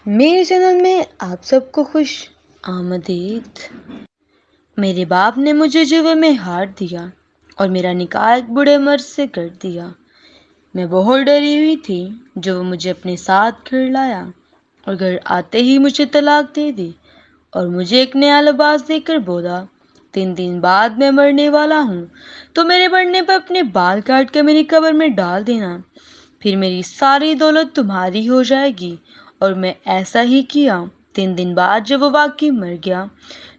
میرے چینل میں آپ سب کو خوش آمدید۔ میرے باپ نے مجھے جوے میں ہار دیا اور میرا نکاح ایک بوڑھے مرد سے کر دیا۔ میں بہت ڈری ہوئی تھی جو وہ مجھے اپنے ساتھ گھر لایا اور گھر آتے ہی مجھے طلاق دے دی اور مجھے ایک نیا لباس دے کر بولا 3 دن بعد میں مرنے والا ہوں، تو میرے مرنے پر اپنے بال کاٹ کے میری قبر میں ڈال دینا، پھر میری ساری دولت تمہاری ہو جائے گی۔ اور میں ایسا ہی کیا۔ 3 دن بعد جب وہ واقعی مر گیا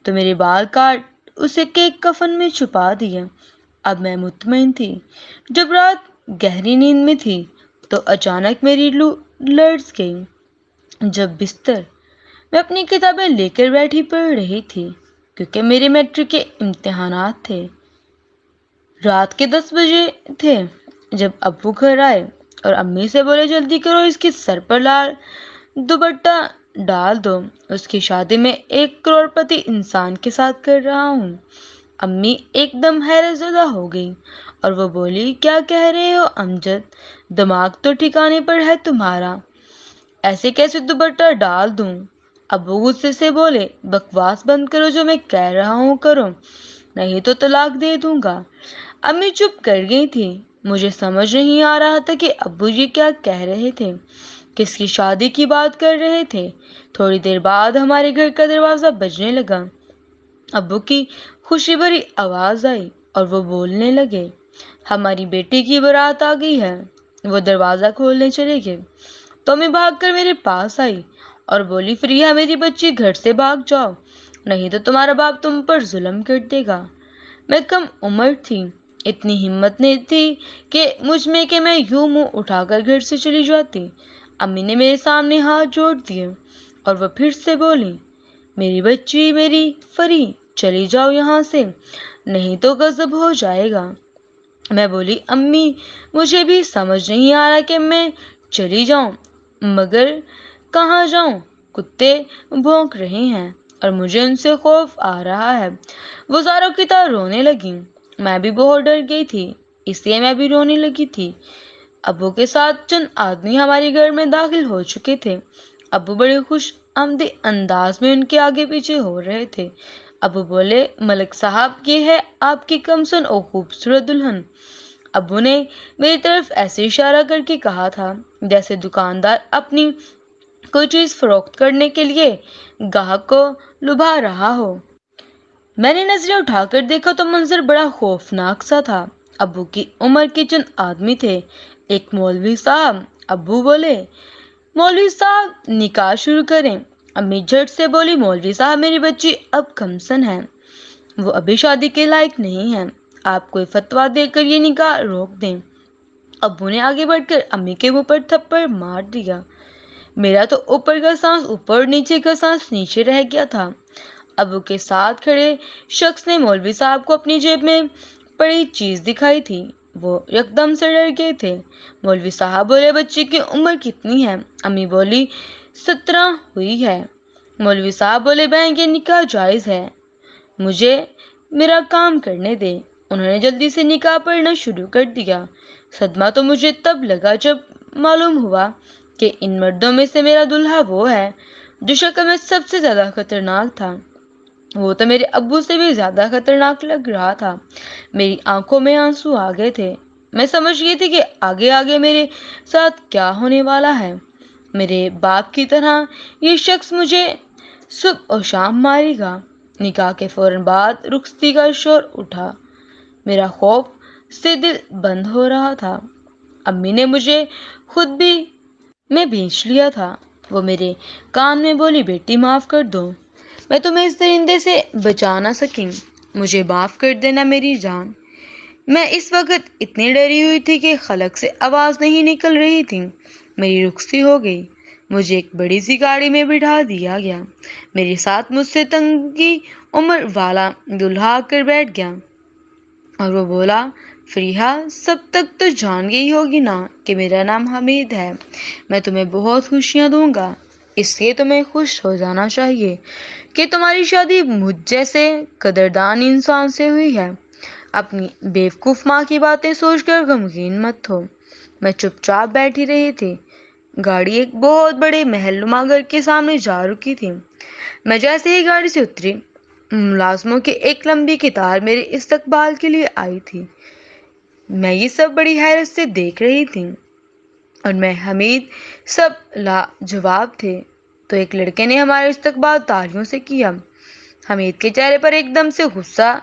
تو میرے بال کاٹ اسے کے کفن میں چھپا دیے۔ اب میں مطمئن تھی۔ جب رات گہری نیند میں تھی تو اچانک میری لرز گئی۔ جب بستر میں اپنی کتابیں لے کر بیٹھی پڑھ رہی تھی کیونکہ میرے میٹرک کے امتحانات تھے۔ رات کے 10 بجے تھے جب ابو گھر آئے اور امی سے بولے جلدی کرو، اس کے سر پر لال دوپٹہ ڈال دو، اس کی شادی میں 1 کروڑ پتی انسان کے ساتھ کر رہا ہوں۔ امی ایک دم حیرت زدہ ہو گئی اور وہ بولی کیا کہہ رہے ہو امجد، دماغ تو ٹھکانے پر ہے تمہارا، ایسے کیسے دوپٹہ ڈال دوں؟ ابو غصے سے بولے بکواس بند کرو، جو میں کہہ رہا ہوں کرو، نہیں تو طلاق دے دوں گا۔ امی چپ کر گئی تھی۔ مجھے سمجھ نہیں آ رہا تھا کہ ابو جی کیا کہہ رہے تھے، کس کی شادی کی بات کر رہے تھے۔ تھوڑی دیر بعد ہمارے گھر کا دروازہ بجنے لگا۔ ابو کی خوشی بھری آواز آئی اور وہ بولنے لگے ہماری بیٹی کی بارات آ گئی ہے۔ وہ دروازہ کھولنے چلے گئے تو میں بھاگ کر میرے پاس آئی اور بولی فریحہ میری بچی گھر سے بھاگ جاؤ، نہیں تو تمہارا باپ تم پر ظلم کر دے گا۔ میں کم عمر تھی، اتنی ہمت نہیں تھی کہ مجھ میں کہ میں یوں منہ اٹھا کر گھر سے چلی جاتی۔ امی نے میرے سامنے ہاتھ جوڑ دیے اور وہ پھر سے بولی میری بچی، میری فری، چلی جاؤ یہاں سے، نہیں تو غضب ہو جائے گا۔ میں بولی امی مجھے بھی سمجھ نہیں آ رہا کہ میں چلی جاؤں، مگر کہاں جاؤں؟ کتے بھونک رہے ہیں اور مجھے ان سے خوف آ رہا ہے۔ وہ زاروں کی طرح رونے لگی۔ میں بھی بہت ڈر گئی تھی، اس لیے میں بھی رونے لگی تھی۔ ابو کے ساتھ چند آدمی ہمارے گھر میں داخل ہو چکے تھے۔ ابو بڑے خوش آمدید انداز میں ان کے آگے پیچھے ہو رہے تھے۔ ابو بولے ملک صاحب، یہ ہے آپ کی کمسن اور خوبصورت دلہن۔ ابو نے میری طرف ایسے اشارہ کر کے کہا تھا جیسے دکاندار اپنی کوئی چیز فروخت کرنے کے لیے گاہک کو لبھا رہا ہو۔ میں نے نظریں اٹھا کر دیکھا تو منظر بڑا خوفناک سا تھا۔ ابو کی عمر کے چند آدمی تھے، ایک مولوی صاحب۔ ابو بولے مولوی صاحب نکاح شروع کریں۔ امی جھٹ سے بولی مولوی صاحب میری بچی اب کمسن ہے، وہ ابھی شادی کے لائق نہیں ہے، آپ کوئی فتویٰ دے کر یہ نکاح روک دیں۔ ابو نے آگے بڑھ کر امی کے منہ پر تھپڑ مار دیا۔ میرا تو اوپر کا سانس اوپر اور نیچے کا سانس نیچے رہ گیا تھا۔ ابو کے ساتھ کھڑے شخص نے مولوی صاحب کو اپنی جیب میں پڑی چیز دکھائی تھی۔ وہ یکدم سے ڈر گئے تھے۔ مولوی صاحب بولے بچی کی عمر کتنی ہے؟ امی بولی 17 ہوئی ہے۔ مولوی صاحب بولے بہن یہ نکاح جائز ہے، مجھے میرا کام کرنے دے۔ انہوں نے جلدی سے نکاح پڑھنا شروع کر دیا۔ صدمہ تو مجھے تب لگا جب معلوم ہوا کہ ان مردوں میں سے میرا دلہا وہ ہے جو شکل میں سب سے زیادہ خطرناک تھا۔ وہ تو میرے ابو سے بھی زیادہ خطرناک لگ رہا تھا۔ میری آنکھوں میں آنسو آ گئے تھے۔ میں سمجھ گئی تھی کہ آگے آگے میرے ساتھ کیا ہونے والا ہے۔ میرے باپ کی طرح یہ شخص مجھے صبح اور شام مارے گا۔ نکاح کے فوراً بعد رخصتی کا شور اٹھا۔ میرا خوف سے دل بند ہو رہا تھا۔ امی نے مجھے خود بھی میں بھیج لیا تھا۔ وہ میرے کان میں بولی بیٹی معاف کر دو، میں تمہیں اس درندے سے بچا نہ سکی، مجھے معاف کر دینا میری جان۔ میں اس وقت اتنی ڈری ہوئی تھی کہ حلق سے آواز نہیں نکل رہی تھی۔ میری رخصتی ہو گئی، مجھے ایک بڑی سی گاڑی میں بٹھا دیا گیا۔ میرے ساتھ مجھ سے تنگی عمر والا دلہا آ کر بیٹھ گیا اور وہ بولا فریحہ سب تک تو جان گئی ہوگی نا کہ میرا نام حمید ہے، میں تمہیں بہت خوشیاں دوں گا، اس لیے تمہیں خوش ہو جانا چاہیے کہ تمہاری شادی مجھ جیسے قدردان انسان سے ہوئی ہے۔ اپنی بیوقوف ماں کی باتیں سوچ کر غمگین مت ہو۔ میں چپ چاپ بیٹھی رہی تھی۔ گاڑی ایک بہت بڑے محل نما گھر کے سامنے جا رکی تھی۔ میں جیسے ہی گاڑی سے اتری، ملازموں کی ایک لمبی قطار میرے استقبال کے لیے آئی تھی۔ میں یہ سب بڑی حیرت سے دیکھ رہی تھی اور میں حمید سب لاجواب تھے۔ تو ایک لڑکے نے ہمارا استقبال تالیوں سے کیا۔ حمید کے چہرے پر ایک دم سے غصہ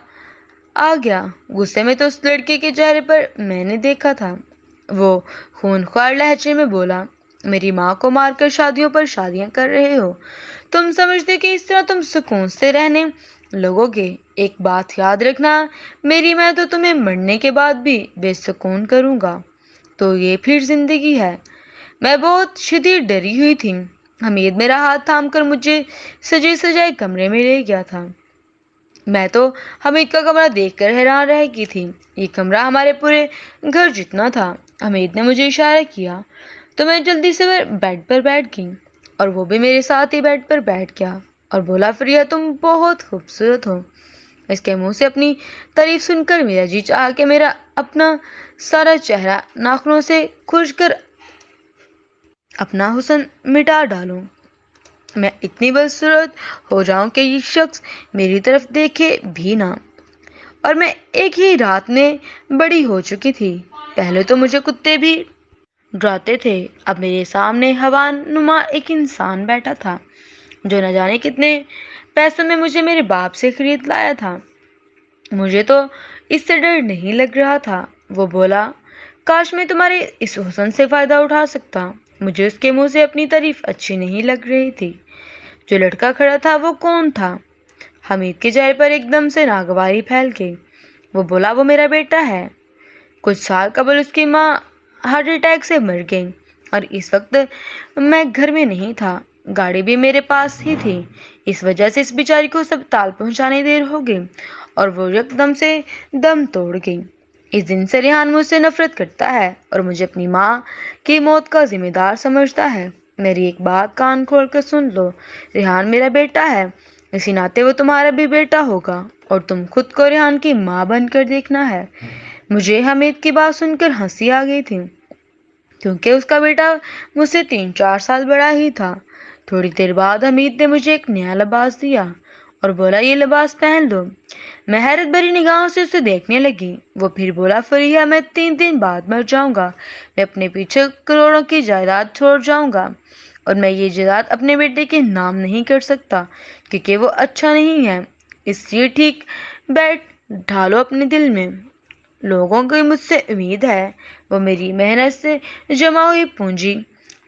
آ گیا۔ غصے میں تو اس لڑکے کے چہرے پر میں نے دیکھا تھا۔ وہ خونخوار لہجے میں بولا، میری ماں کو مار کر شادیوں پر شادیاں کر رہے ہو؟ تم سمجھتے کہ اس طرح تم سکون سے رہنے لگو گے؟ ایک بات یاد رکھنا میری، میں تو تمہیں مرنے کے بعد بھی بے سکون کروں گا۔ تو یہ پھر زندگی ہے؟ میں بہت شدید ڈری ہوئی تھی۔ حمید میرا ہاتھ تھام کر مجھے سجے سجائے کمرے میں لے گیا تھا۔ میں تو حمید کا کمرہ دیکھ کر حیران رہ گئی تھی۔ یہ کمرہ ہمارے پورے گھر جتنا تھا۔ حمید نے مجھے اشارہ کیا تو میں جلدی سے بیڈ پر بیٹھ گئی اور وہ بھی میرے ساتھ ہی بیڈ پر بیٹھ گیا اور بولا، فریہ تم بہت خوبصورت ہو۔ اس کے منہ سے اپنی تعریف سن کر میرا جی چاہا کہ میرا اپنا سارا چہرہ ناخنوں سے کھرچ کر اپنا حسن مٹا ڈالوں۔ میں اتنی بدصورت ہو جاؤں کہ یہ شخص میری طرف دیکھے بھی نہ۔ اور میں ایک ہی رات میں بڑی ہو چکی تھی۔ پہلے تو مجھے کتے بھی ڈراتے تھے، اب میرے سامنے حیوان نما ایک انسان بیٹھا تھا جو نہ جانے کتنے پیسوں میں مجھے میرے باپ سے خرید لایا تھا۔ مجھے تو اس سے ڈر نہیں لگ رہا تھا۔ وہ بولا، کاش میں تمہارے اس حسن سے فائدہ اٹھا سکتا۔ مجھے اس کے منہ سے اپنی تعریف اچھی نہیں لگ رہی تھی۔ جو لڑکا کھڑا تھا وہ کون تھا؟ حمید کے چہرے پر ایک دم سے ناگواری پھیل گئی۔ وہ بولا، وہ میرا بیٹا ہے۔ کچھ سال قبل اس کی ماں ہارٹ اٹیک سے مر گئی اور اس وقت میں گھر میں نہیں تھا۔ گاڑی بھی میرے پاس ہی تھی۔ اس وجہ سے اس بیچاری کو اسپتال پہنچانے دیر ہو گئی اور وہ یکدم سے دم توڑ گئی۔ اس دن سے ریحان مجھ سے نفرت کرتا ہے اور مجھے اپنی ماں کی موت کا ذمہ دار سمجھتا ہے۔ میری ایک بات کان کھول کر سن لو، ریحان میرا بیٹا ہے، اسی ناطے وہ تمہارا بھی بیٹا ہوگا اور تم خود کو ریحان کی ماں بن کر دیکھنا ہے۔ مجھے حمید کی بات سن کر ہنسی آ گئی تھی کیونکہ اس کا بیٹا مجھ سے 3-4 سال بڑا ہی تھا۔ تھوڑی دیر بعد حمید نے مجھے ایک نیا لباس دیا اور بولا، یہ لباس پہن لو۔ میں حیرت بھری نگاہوں سے اسے دیکھنے لگی۔ وہ پھر بولا، فریہ میں 3 دن بعد مر جاؤں گا۔ میں اپنے پیچھے کروڑوں کی جائیداد چھوڑ جاؤں گا اور میں یہ جائیداد اپنے بیٹے کے نام نہیں کر سکتا کیونکہ وہ اچھا نہیں ہے۔ اس لیے ٹھیک بیٹھ ڈالو اپنے دل میں، لوگوں کی مجھ سے امید ہے وہ میری محنت سے جمع ہوئی پونجی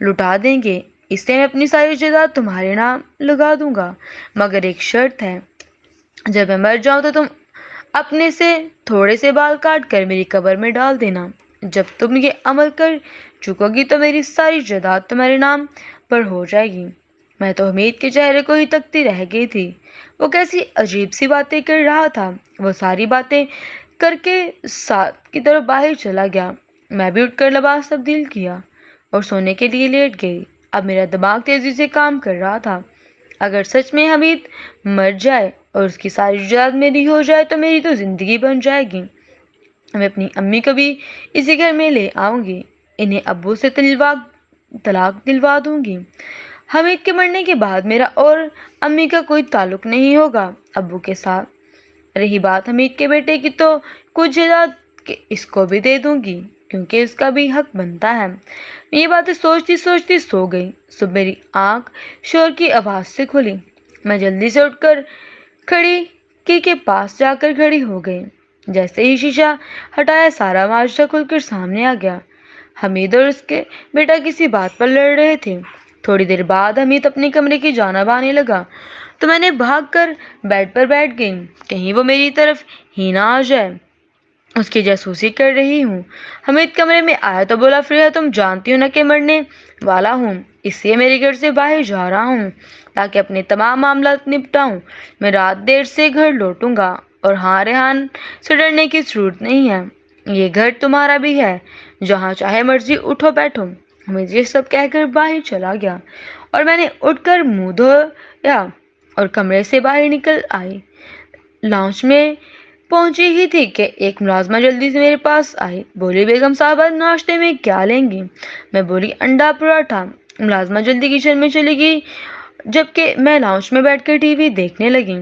لٹا دیں گے، اس لیے میں اپنی ساری جائیداد تمہارے نام لگا دوں گا، مگر ایک شرط ہے، جب میں مر جاؤں تو تم اپنے سے تھوڑے سے بال کاٹ کر میری قبر میں ڈال دینا۔ جب تم یہ عمل کر چکو گی تو میری ساری جائیداد تمہارے نام پر ہو جائے گی۔ میں تو حمید کے چہرے کو ہی تکتی رہ گئی تھی۔ وہ کیسی عجیب سی باتیں کر رہا تھا۔ وہ ساری باتیں کر کے ساتھ کی طرف باہر چلا گیا۔ میں بھی اٹھ کر لباس تبدیل کیا اور سونے کے لیے لیٹ گئی۔ اب میرا دماغ تیزی سے کام کر رہا تھا۔ اگر سچ میں حمید مر جائے اور اس کی ساری جائیداد میری ہو جائے تو میری تو زندگی بن جائے گی۔ میں اپنی امی کو بھی اسی گھر میں لے آؤں گی، انہیں ابو سے طلاق دلوا دوں گی۔ حمید کے مرنے کے بعد میرا اور امی کا کوئی تعلق نہیں ہوگا ابو کے ساتھ۔ رہی بات حمید کے بیٹے کی تو کچھ جائیداد اس کو بھی دے دوں گی کیونکہ اس کا بھی حق بنتا ہے۔ یہ باتیں سوچتی سوچتی سو گئی۔ صبح میری آنکھ شور کی آواز سے کھلی۔ میں جلدی سے اٹھ کر کھڑکی کے پاس جا کر کھڑی ہو گئی۔ جیسے ہی شیشہ ہٹایا سارا معاشرہ کھل کر سامنے آ گیا۔ حمید اور اس کے بیٹا کسی بات پر لڑ رہے تھے۔ تھوڑی دیر بعد حمید اپنے کمرے کی جانب آنے لگا تو میں نے بھاگ کر بیڈ پر بیٹھ گئی، کہیں وہ میری طرف ہی نہ آ جائے۔ اس کی جاسوسی کر رہی ہوں۔ حمید کمرے میں آیا تو بولا، فریہ تم جانتی ہو نا کہ مرنے والا ہوں، اس لیے میرے گھر سے باہر جا رہا ہوں تاکہ اپنے تمام معاملات نپٹاؤں۔ میں رات دیر سے گھر لوٹوں گا اور ہاں، ریحان سے ڈرنے کی ضرورت نہیں ہے، یہ گھر تمہارا بھی ہے، جہاں چاہے مرضی اٹھو بیٹھو۔ حمید یہ سب کہہ کر باہر چلا گیا اور میں نے اٹھ کر منہ دھویا اور کمرے سے باہر نکل آئی۔ لاؤنج میں پہنچی ہی تھی کہ ایک ملازمہ جلدی سے میرے پاس آئی، بولی بیگم صاحبہ ناشتے میں کیا لیں گی؟ میں بولی انڈا پراٹھا۔ ملازمہ جلدی کچن میں چلی گئی جبکہ میں لاؤنج میں بیٹھ کر ٹی وی دیکھنے لگی۔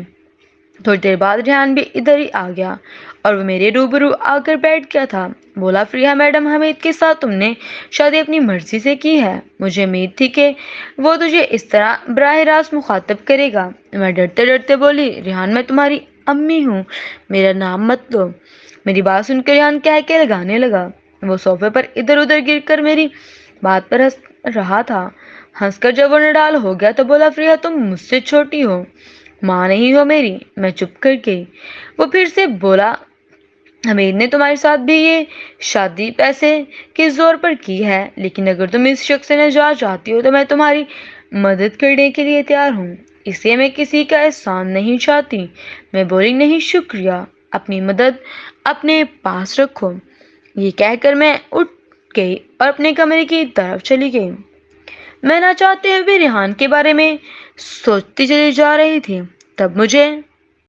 تھوڑی دیر بعد ریحان بھی ادھر ہی آ گیا اور وہ میرے روبرو آ کر بیٹھ گیا تھا۔ بولا فریحہ میڈم حمید کے ساتھ تم نے شادی اپنی مرضی سے کی ہے، مجھے امید تھی کہ وہ تجھے اس طرح براہ راست مخاطب کرے گا۔ میں ڈرتے ڈرتے بولی ریحان میں تمہاری امی ہوں، میرا نام مت لو۔ میری بات سن کر ریحان کہہ کے لگانے لگا۔ وہ صوفے پر ادھر ادھر گر کر میری بات پر ہنس رہا تھا۔ ہنس کر جب وہ نڈال ہو گیا تو بولا فریحہ تم مجھ سے چھوٹی ہو، ماں نہیں ہو میری۔ میں چپ کر گئی۔ وہ پھر سے بولا حمید نے تمہارے ساتھ بھی یہ شادی پیسے کے زور پر کی ہے، لیکن اگر تم اس شخص سے نجات چاہتی ہو تو میں تمہاری مدد کرنے کے لیے تیار ہوں، اس لیے میں کسی کا احسان نہیں چاہتی۔ میں بولی نہیں شکریہ، اپنی مدد اپنے پاس رکھو۔ یہ کہہ کر میں اٹھ گئی اور اپنے کمرے کی طرف چلی گئی۔ میں نہ چاہتے ہوئے ریحان کے بارے میں سوچتی چلی جا رہی تھی۔ تب مجھے